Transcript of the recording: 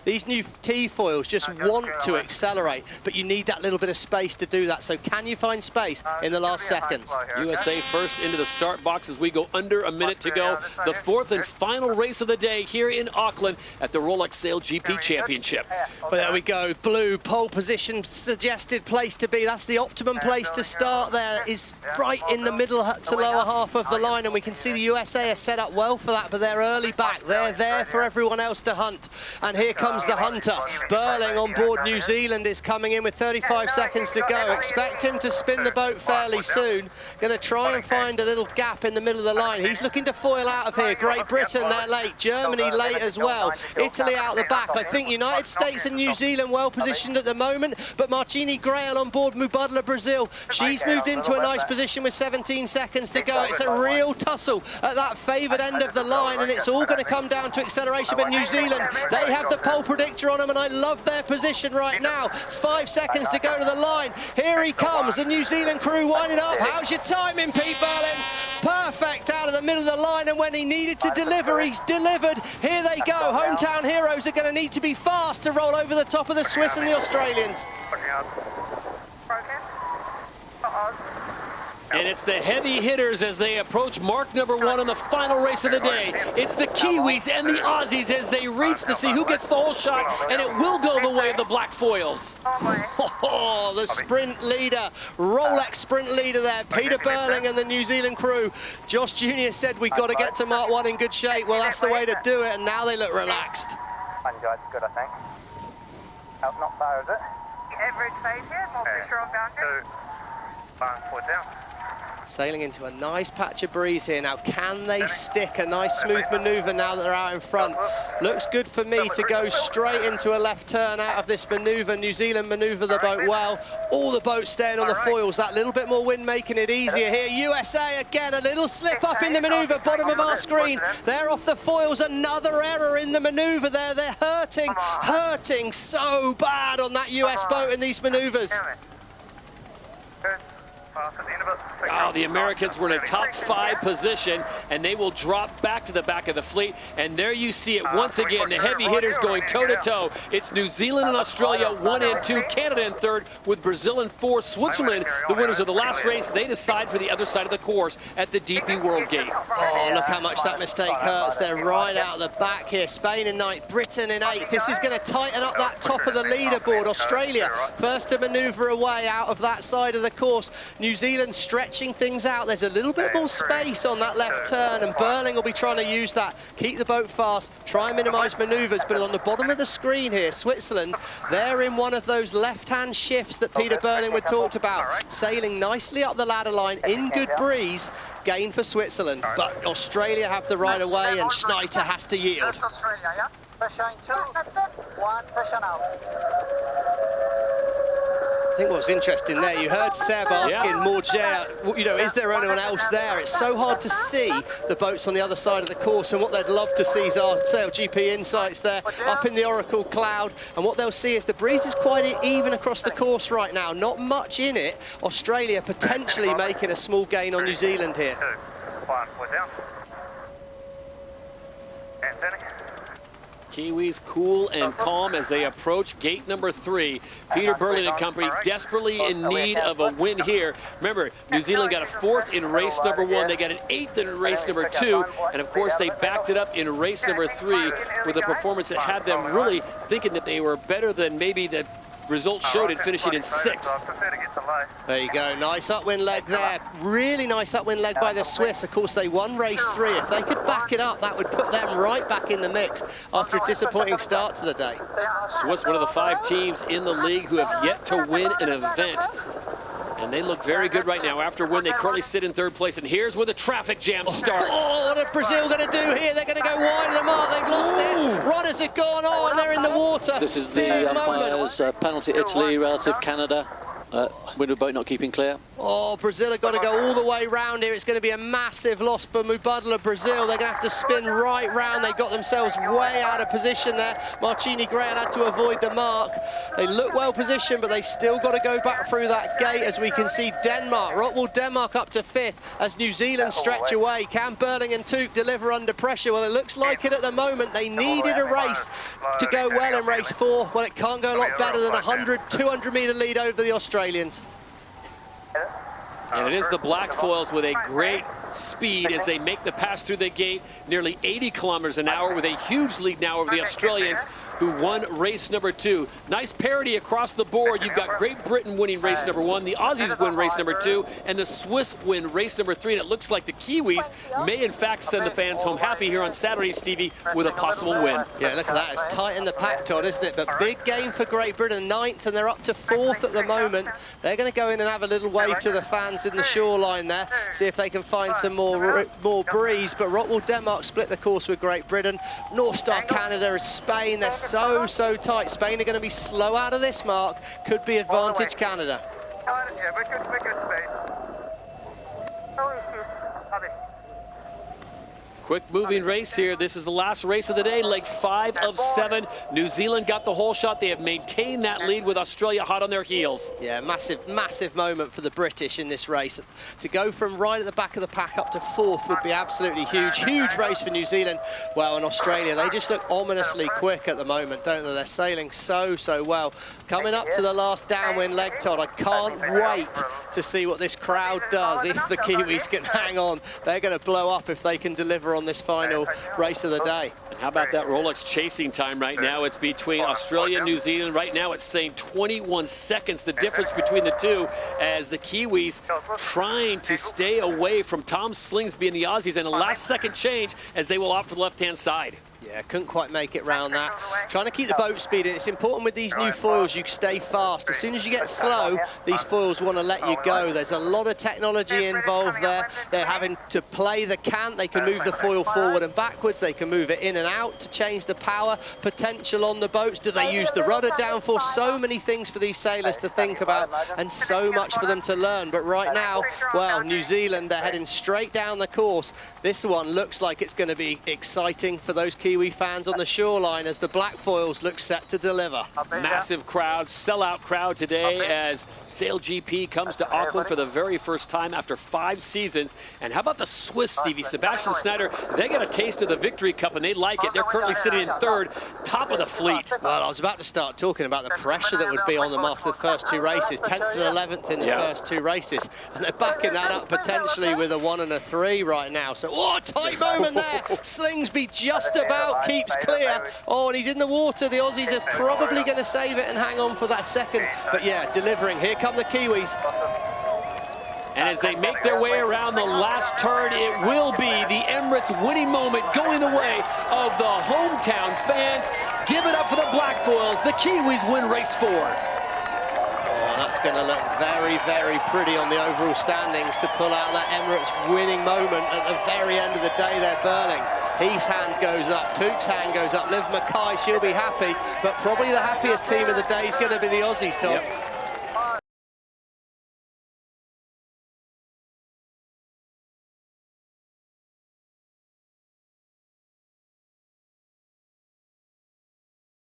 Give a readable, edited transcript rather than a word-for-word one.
These new T-foils just want to accelerate, but you need that little bit of space to do that. So can you find space in the last seconds? USA first into the start box as we go under a minute to go. The fourth and final race of the day here in Auckland at the Rolex SailGP Championship. But there we go, blue, pole position, suggested place to be. That's the optimum place to start there, is right in the middle to lower half of the line, and we can see the USA are set up well for that, but they're early back. They're there for everyone else to hunt. And here comes the hunter. Burling on board New Zealand is coming in with 35 seconds to go. Expect him to spin the boat fairly soon. Going to try and find a little gap in the middle of the line. He's looking to foil out of here. Great Britain, they're late. Germany late as well. Italy out the back. I think United States and New Zealand well positioned at the moment, but Martini Grail on board Mubadala Brazil. She's moved into a nice position with 17 seconds to go. It's a real tussle at that favoured end of the line, and it's all going to come down to acceleration. But New Zealand, they have the pole predictor on them, and I love their position right now. It's 5 seconds to go to the line. Here he comes, the New Zealand crew winding up. How's your timing, Pete Burling? Perfect out of the middle of the line, and when he needed to deliver, he's delivered. Here they go. Hometown heroes are going to need to be fast to roll over the top of the Swiss and the Australians. And it's the heavy hitters as they approach mark number 1 on the final race of the day. It's the Kiwis and the Aussies as they reach to see who gets the whole shot, and it will go the way of the black foils. Oh, the sprint leader, Rolex sprint leader there, Peter Burling and the New Zealand crew. Josh Jr. said we've got to get to Mark 1 in good shape. Well, that's the way to do it, and now they look relaxed. Unjudged, good, I think. Out, not far, is it? Average phase here, more pressure on boundary. 2, 1, 4 down. Sailing into a nice patch of breeze here. Now, can they stick a nice smooth manoeuvre now that they're out in front? Looks good for me to go straight into a left turn out of this manoeuvre. New Zealand manoeuvre the boat well. All the boats staying on the foils. That little bit more wind making it easier here. USA again, a little slip up in the manoeuvre. Bottom of our screen. They're off the foils. Another error in the manoeuvre there. They're hurting so bad on that US boat in these manoeuvres. Oh, the Americans were in a top 5 position, and they will drop back to the back of the fleet. And there you see it once again, the heavy hitters going toe-to-toe. It's New Zealand and Australia 1 and 2, Canada in 3rd, with Brazil in 4th, Switzerland, the winners of the last race. They decide for the other side of the course at the DP World Gate. Oh, look how much that mistake hurts. They're right out the back here. Spain in 9th, Britain in 8th. This is going to tighten up that top of the leaderboard. Australia first to manoeuvre away out of that side of the course. New Zealand stretching things out. There's a little bit more space on that left turn, and Burling will be trying to use that. Keep the boat fast, try and minimise manoeuvres, but on the bottom of the screen here, Switzerland, they're in one of those left-hand shifts that Peter Burling would talked about, sailing nicely up the ladder line in good breeze, gain for Switzerland, but Australia have the right of way, and Schneider has to yield. I think what's interesting there, you heard Seb asking Morgier, you know, is there anyone else there? It's so hard to see the boats on the other side of the course, and what they'd love to see is our SailGP insights there up in the Oracle cloud, and what they'll see is the breeze is quite even across the course right now, not much in it. Australia potentially making a small gain on New Zealand here. 2, 1, 4 down. And sending. Kiwis cool and calm as they approach gate number 3. Peter Burling and company desperately in need of a win here. Remember, New Zealand got a 4th in race number 1. They got an 8th in race number 2. And of course, they backed it up in race number 3 with a performance that had them really thinking that they were better than maybe the results showed it, finishing in 6th. There you go, nice upwind leg there. Really nice upwind leg by the Swiss. Of course, they won race 3. If they could back it up, that would put them right back in the mix after a disappointing start to the day. Swiss, one of the 5 teams in the league who have yet to win an event. And they look very good right now. After a win, they currently sit in 3rd place. And here's where the traffic jam starts. Oh, what are Brazil going to do here? They're going to go wide of the mark. They've lost it. Runners have gone. Oh, and they're in the water. This is the umpire's penalty, Italy relative Canada. Window boat not keeping clear. Oh, Brazil have got to go all the way round here. It's going to be a massive loss for Mubadala Brazil. They're going to have to spin right round. They got themselves way out of position there. Marcini Graham had to avoid the mark. They look well positioned, but they still got to go back through that gate, as we can see Denmark. Rockwool Denmark up to 5th as New Zealand stretch away. Can Burling and Tuke deliver under pressure? Well, it looks like it at the moment. They needed a race to go well in race 4. Well, it can't go a lot better than a 100, 200-metre lead over the Australians. And it is the Black Foils with a great speed as they make the pass through the gate, nearly 80 kilometers an hour, with a huge lead now over the Australians, who won race number 2. Nice parity across the board. You've got Great Britain winning race number 1, the Aussies win race number 2, and the Swiss win race number 3. And it looks like the Kiwis may in fact send the fans home happy here on Saturday, Stevie, with a possible win. Yeah, look at that. It's tight in the pack, Todd, isn't it? But big game for Great Britain, 9th, and they're up to 4th at the moment. They're going to go in and have a little wave to the fans in the shoreline there, see if they can find some more breeze. But Rockwool Denmark split the course with Great Britain. North Star Canada and Spain, they're so tight. Spain are going to be slow out of this mark. Could be advantage Canada. Yeah, we're good, Spain. No issues, Abby. Quick moving race here. This is the last race of the day, leg 5 of 7. New Zealand got the whole shot. They have maintained that lead with Australia hot on their heels. Yeah, massive moment for the British in this race. To go from right at the back of the pack up to 4th would be absolutely huge. Huge race for New Zealand. Well, in Australia, they just look ominously quick at the moment, don't they? They're sailing so well. Coming up to the last downwind leg, Todd, I can't wait to see what this crowd does. If the Kiwis can hang on, they're going to blow up if they can deliver on this final race of the day. And how about that Rolex chasing time right now? It's between Australia and New Zealand. Right now it's saying 21 seconds, the difference between the two, as the Kiwis trying to stay away from Tom Slingsby and the Aussies, and a last second change as they will opt for the left-hand side. Yeah, couldn't quite make it round that. Trying to keep the boat speed in. It's important with these new foils you stay fast. As soon as you get slow, these foils want to let you go. There's a lot of technology involved there. They're having to play the cant. They can move the foil forward and backwards. They can move it in and out to change the power potential on the boats. Do they use the rudder downforce? So many things for these sailors to think about, and so much for them to learn. But right now, well, New Zealand, they're heading straight down the course. This one looks like it's going to be exciting for those Kiwi fans on the shoreline as the Black Foils look set to deliver. Massive crowd, sellout crowd today as SailGP comes to Auckland for the very first time after 5 seasons. And how about the Swiss, Stevie? Sebastian Schneider, they got a taste of the Victory Cup and they like it. They're currently sitting in 3rd, top of the fleet. Well, I was about to start talking about the pressure that would be on them after the first 2 races. 10th and 11th in the first 2 races. And they're backing that up potentially with a 1 and a 3 right now. So, oh, tight moment there. Slingsby just about keeps clear. Oh, and he's in the water. The Aussies are probably going to save it and hang on for that second. But yeah, delivering. Here come the Kiwis. And as they make their way around the last turn, it will be the Emirates winning moment going the way of the hometown fans. Give it up for the Black Foils. The Kiwis win race 4. That's going to look very pretty on the overall standings to pull out that Emirates winning moment at the very end of the day there, Burling. His hand goes up, Tuke's hand goes up, Liv Mackay, she'll be happy, but probably the happiest team of the day is going to be the Aussies, Tom. Yep.